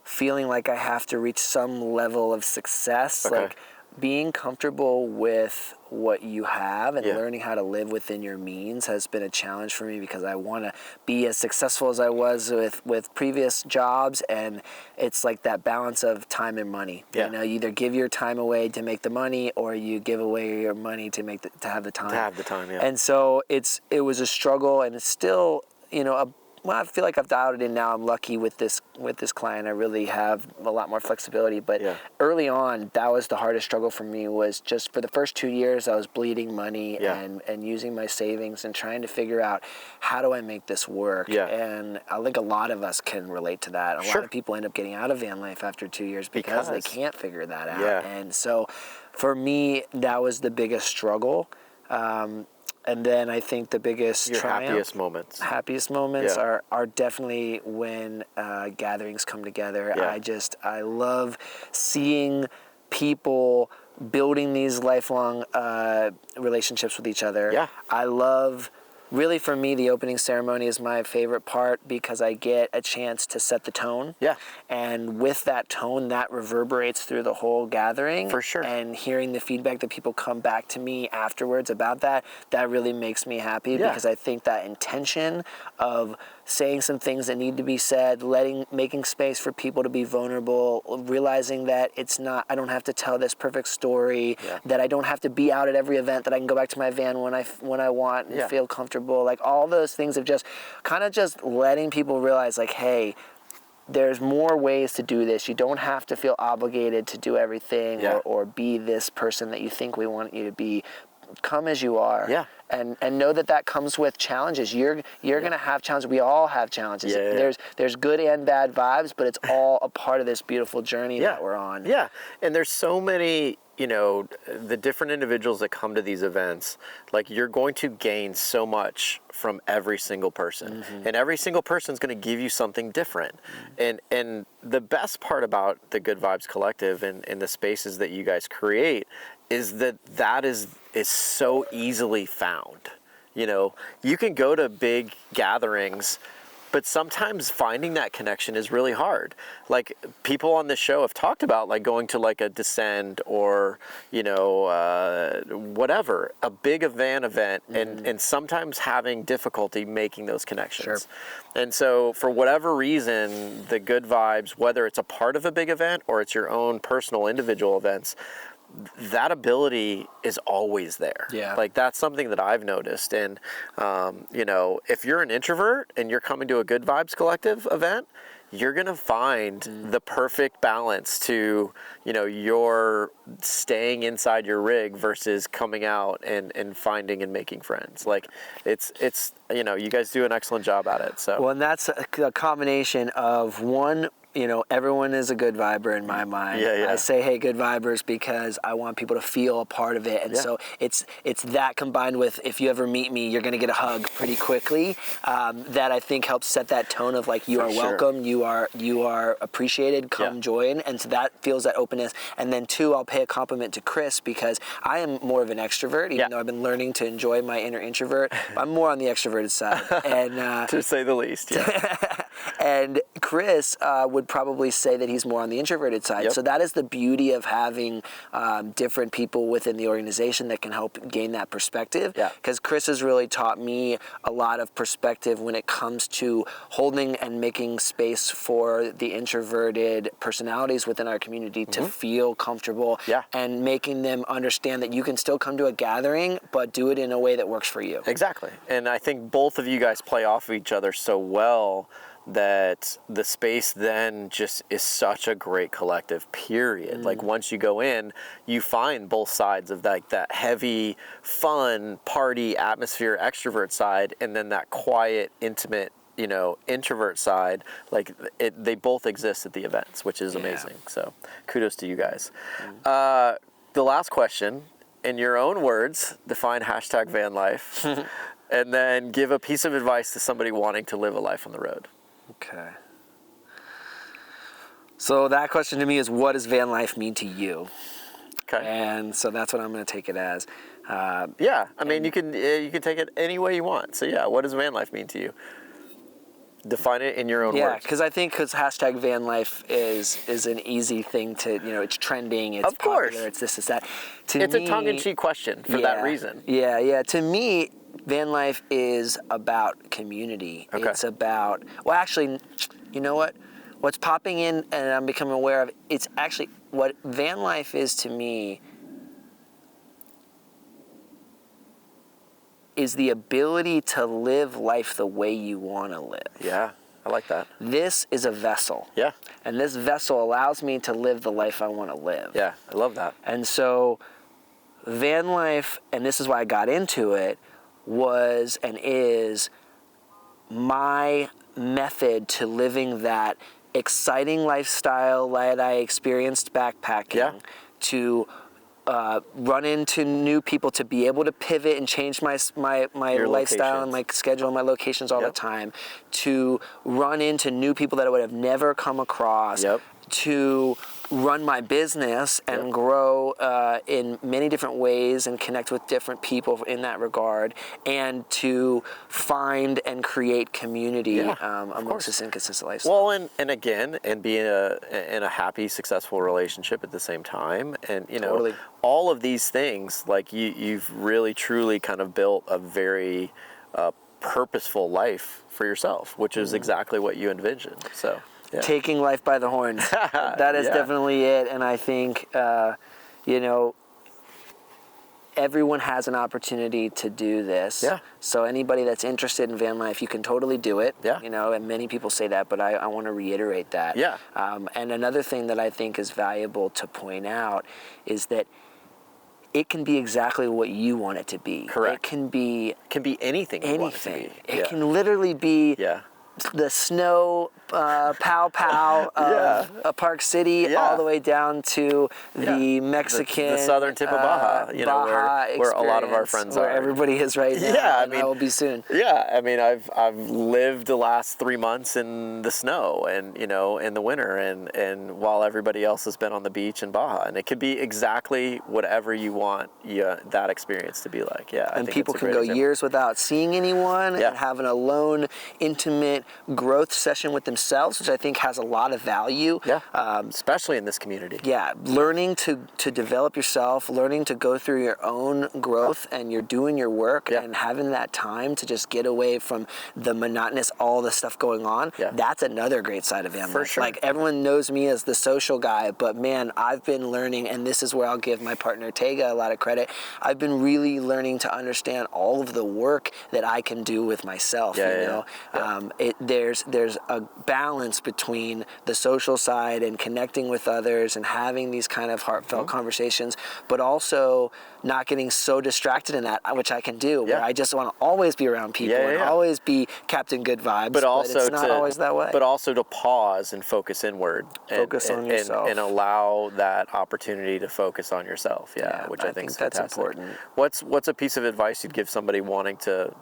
feeling like I have to reach some level of success. Okay. Being comfortable with what you have and learning how to live within your means has been a challenge for me, because I want to be as successful as I was with previous jobs, and it's like that balance of time and money. You either give your time away to make the money, or you give away your money to have the time. To have the time, And so it was a struggle, and it's still, I feel like I've dialed it in now. I'm lucky with this client. I really have a lot more flexibility. But early on, that was the hardest struggle for me, was just for the first 2 years, I was bleeding money and using my savings and trying to figure out, how do I make this work? And I think a lot of us can relate to that. A lot of people end up getting out of van life after 2 years because they can't figure that out. And so for me, that was the biggest struggle. And then I think the biggest happiest moments are definitely when gatherings come together. I love seeing people building these lifelong relationships with each other. I love, really for me, the opening ceremony is my favorite part, because I get a chance to set the tone. And with that tone, that reverberates through the whole gathering. For sure. And hearing the feedback that people come back to me afterwards about that really makes me happy, because I think that intention of saying some things that need to be said, making space for people to be vulnerable, realizing that I don't have to tell this perfect story, that I don't have to be out at every event, that I can go back to my van when I want and feel comfortable. All those things of just letting people realize, hey, there's more ways to do this. You don't have to feel obligated to do everything or be this person that you think we want you to be. Come as you are. And know that comes with challenges. You're going to have challenges. We all have challenges. There's good and bad vibes, but it's all a part of this beautiful journey that we're on. And there's so many you know, the different individuals that come to these events, like you're going to gain so much from every single person, and every single person is going to give you something different. And the best part about the Good Vibes Collective and the spaces that you guys create is that is so easily found. You know, you can go to big gatherings, but sometimes finding that connection is really hard. Like people on this show have talked about like going to like a Descend or, you know, whatever, a big event, and sometimes having difficulty making those connections. Sure. And so for whatever reason, the Good Vibes, whether it's a part of a big event or it's your own personal individual events, that ability is always there. Yeah. Like that's something that I've noticed. And, you know, if you're an introvert and you're coming to a Good Vibes Collective event, you're going to find the perfect balance to, you know, your staying inside your rig versus coming out and finding and making friends. Like it's, you know, you guys do an excellent job at it. So, Well, and that's a combination of one, you know, everyone is a good viber in my mind. Yeah. I say, hey, good vibers, because I want people to feel a part of it. And so it's that combined with, if you ever meet me, you're going to get a hug pretty quickly. That I think helps set that tone of like, you are welcome, you are appreciated, come join. And so that feels that openness. And then two, I'll pay a compliment to Chris, because I am more of an extrovert, even though I've been learning to enjoy my inner introvert. I'm more on the extroverted side. And to say the least, and Chris would probably say that he's more on the introverted side. So that is the beauty of having different people within the organization that can help gain that perspective. Because Chris has really taught me a lot of perspective when it comes to holding and making space for the introverted personalities within our community to feel comfortable and making them understand that you can still come to a gathering, but do it in a way that works for you. Exactly. And I think both of you guys play off of each other so well that the space then just is such a great collective, period. Like once you go in, you find both sides of like that heavy, fun, party, atmosphere, extrovert side, and then that quiet, intimate, you know, introvert side. Like they both exist at the events, which is amazing. So kudos to you guys. The last question, in your own words, define hashtag van life, and then give a piece of advice to somebody wanting to live a life on the road. Okay. So that question to me is, what does van life mean to you? Okay. And so that's what I'm going to take it as. I mean, you can take it any way you want. So what does van life mean to you? Define it in your own words. Yeah, because I think hashtag van life is an easy thing to, you know, it's trending, it's popular, it's this, it's that. It's a tongue-in-cheek question for that reason. Yeah. To me, van life is about community. Okay. It's about, well, actually, you know what? What's popping in and I'm becoming aware of, it's actually, what van life is to me is the ability to live life the way you want to live. Yeah, I like that. This is a vessel. Yeah. And this vessel allows me to live the life I want to live. Yeah, I love that. And so van life, and this is why I got into it, was and is my method to living that exciting lifestyle that I experienced backpacking, to run into new people, to be able to pivot and change my lifestyle and my schedule and my locations all the time, to run into new people that I would have never come across, to run my business and grow in many different ways and connect with different people in that regard, and to find and create community amongst this inconsistent lifestyle. Well, and again, and be in a happy, successful relationship at the same time, and you know, all of these things, like you've really truly kind of built a very purposeful life for yourself, which is exactly what you envisioned. So. Yeah. Taking life by the horns. That is definitely it. And I think, you know, everyone has an opportunity to do this. Yeah. So anybody that's interested in van life, you can totally do it. Yeah. You know, and many people say that, but I want to reiterate that. Yeah. And another thing that I think is valuable to point out is that it can be exactly what you want it to be. Correct. It can be anything you want it to be. It can literally be the snow pow pow of Park City all the way down to the Mexican, the southern tip of Baja, you know, where a lot of our friends where are. everybody is right now. Yeah, I will be soon. Yeah, I mean, I've lived the last 3 months in the snow and, you know, in the winter, and while everybody else has been on the beach in Baja, and it could be exactly whatever you want that experience to be like. Yeah, and people can go years without seeing anyone and have an alone, intimate growth session with themselves, which I think has a lot of value. Yeah, especially in this community. Yeah, learning to develop yourself, learning to go through your own growth, and you're doing your work and having that time to just get away from the monotonous, all the stuff going on. Yeah. That's another great side of him. For sure. Like everyone knows me as the social guy, but man, I've been learning, and this is where I'll give my partner Tega a lot of credit. I've been really learning to understand all of the work that I can do with myself. There's a balance between the social side and connecting with others and having these kind of heartfelt conversations, but also not getting so distracted in that, which I can do, where I just want to always be around people and always be Captain Good Vibes, but it's not always that way. But also to pause and focus inward. Focus on yourself. And allow that opportunity to focus on yourself, which I think is that's fantastic. important. What's a piece of advice you'd give somebody wanting to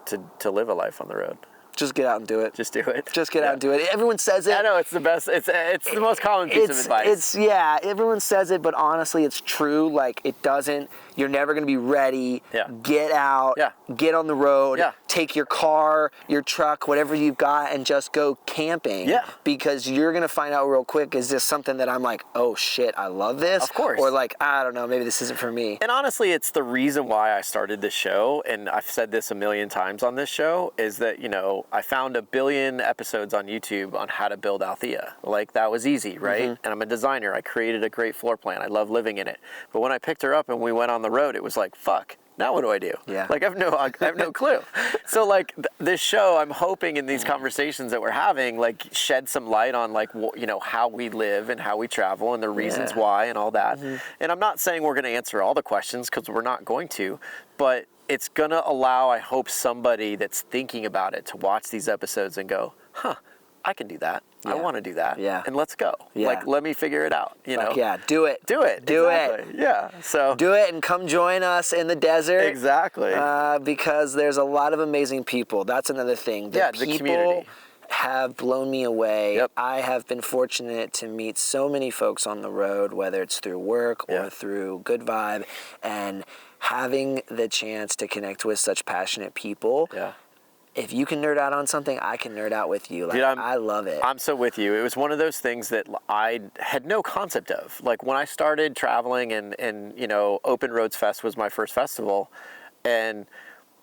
live a life on the road? Just get out and do it. Just do it. Just get out and do it. Everyone says it. I know, it's the best. It's the most common piece of advice. Everyone says it, but honestly, it's true. Like, it doesn't. You're never going to be ready. Yeah. Get out. Yeah. Get on the road. Yeah. Take your car, your truck, whatever you've got, and just go camping. Yeah. Because you're going to find out real quick, is this something that I'm like, oh shit, I love this? Of course. Or like, I don't know, maybe this isn't for me. And honestly, it's the reason why I started this show, and I've said this a million times on this show, is that, you know, I found 1 billion episodes on YouTube on how to build Althea. Like, that was easy, right? And I'm a designer. I created a great floor plan. I love living in it. But when I picked her up and we went on the road, it was like, fuck. Now what do I do? Yeah. Like, I have no clue. So like this show, I'm hoping in these conversations that we're having, like, shed some light on, like, you know, how we live and how we travel and the reasons why and all that. And I'm not saying we're going to answer all the questions, because we're not going to, but it's going to allow, I hope, somebody that's thinking about it to watch these episodes and go, huh, I can do that. I want to do that. Yeah. And let's go. Yeah. Like, let me figure it out. You know? Yeah, do it. Do it. Do exactly. it. Yeah. So do it and come join us in the desert. Exactly. Because there's a lot of amazing people. That's another thing. The community have blown me away. Yep. I have been fortunate to meet so many folks on the road, whether it's through work or through Good Vibe, and having the chance to connect with such passionate people. Yeah. If you can nerd out on something, I can nerd out with you. Like, dude, I love it. I'm so with you. It was one of those things that I had no concept of. Like, when I started traveling and you know, Open Roads Fest was my first festival, and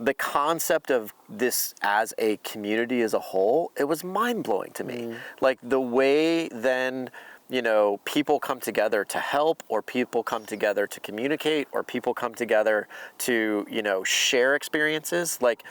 the concept of this as a community as a whole, it was mind-blowing to me. Like, the way then, you know, people come together to help, or people come together to communicate, or people come together to, you know, share experiences. Like,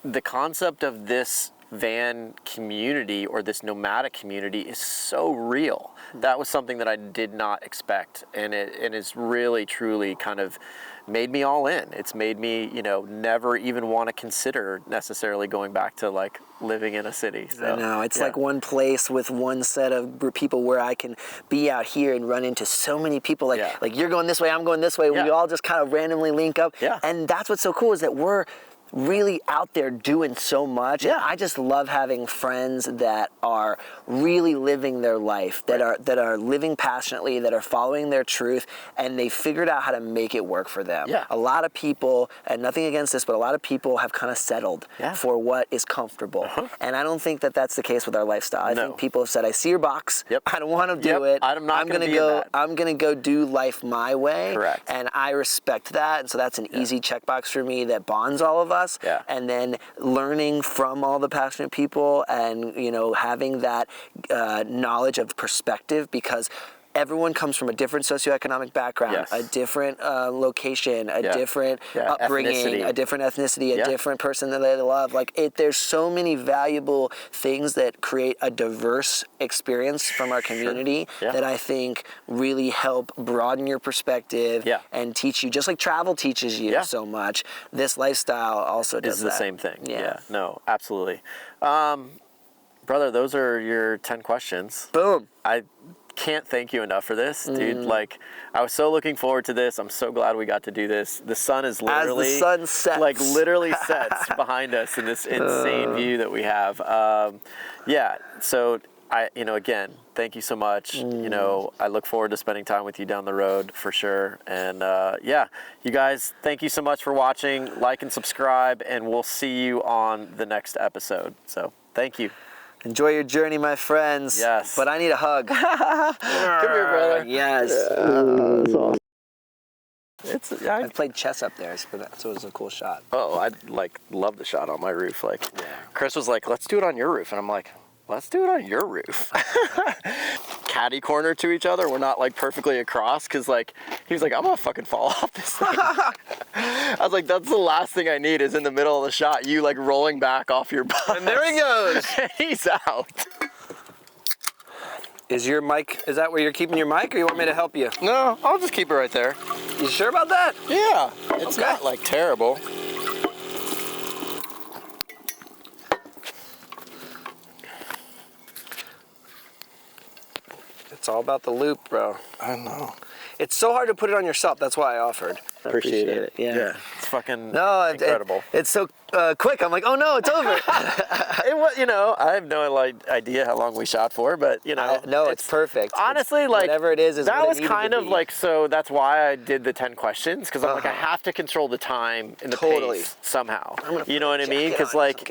the concept of this van community or this nomadic community is so real. That was something that I did not expect, and it's really truly kind of made me all in. It's made me, you know, never even want to consider necessarily going back to, like, living in a city. So, I know, it's like one place with one set of people where I can be out here and run into so many people. Like you're going this way, I'm going this way. We all just kind of randomly link up. And that's what's so cool, is that we're really out there doing so much. And I just love having friends that are really living their life, that are living passionately, that are following their truth, and they figured out how to make it work for them. A lot of people, and nothing against this, but a lot of people have kind of settled for what is comfortable. And I don't think that that's the case with our lifestyle. I think people have said, I see your box. I don't want to do it. I'm gonna go do life my way. Correct. And I respect that. And so that's an easy checkbox for me that bonds all of us. And then learning from all the passionate people, and, you know, having that knowledge of perspective, because everyone comes from a different socioeconomic background, a different location, a different upbringing, a different ethnicity, a different person that they love. Like, there's so many valuable things that create a diverse experience from our community that I think really help broaden your perspective and teach you, just like travel teaches you so much. This lifestyle also does that. It's the same thing. No, absolutely. brother, those are your 10 questions. Boom. I can't thank you enough for this, dude. Like, I was so looking forward to this. I'm so glad we got to do this. The sun is literally, as the sun sets, like literally sets behind us in this insane view that we have. Yeah. So again, thank you so much. You know, I look forward to spending time with you down the road for sure. And yeah, you guys, thank you so much for watching. Like and subscribe, and we'll see you on the next episode. So thank you. Enjoy your journey, my friends. Yes. But I need a hug. Come here, brother. Yes. That's awesome. I played chess up there, so it was a cool shot. Oh, I love the shot on my roof. Like, Chris was like, "Let's do it on your roof," and I'm like, "Let's do it on your roof." Catty corner to each other. We're not like perfectly across, because like he was like, "I'm gonna fucking fall off this thing." I was like, "That's the last thing I need is in the middle of the shot, you like rolling back off your butt." And there he goes. He's out. Is your mic? Is that where you're keeping your mic, or you want me to help you? No, I'll just keep it right there. You sure about that? Yeah, it's okay. not like terrible. It's all about the loop, bro. I know. It's so hard to put it on yourself. That's why I offered. Appreciate it. Yeah. It's fucking incredible. It's so quick. I'm like, oh no, it's over. It was, you know, I have no idea how long we shot for, but you know, no, it's perfect. Honestly, like whatever it is that what was it needed kind to of be. like, so that's why I did the 10 questions, because I'm like, I have to control the time and the pace somehow. You know what I mean? Because like.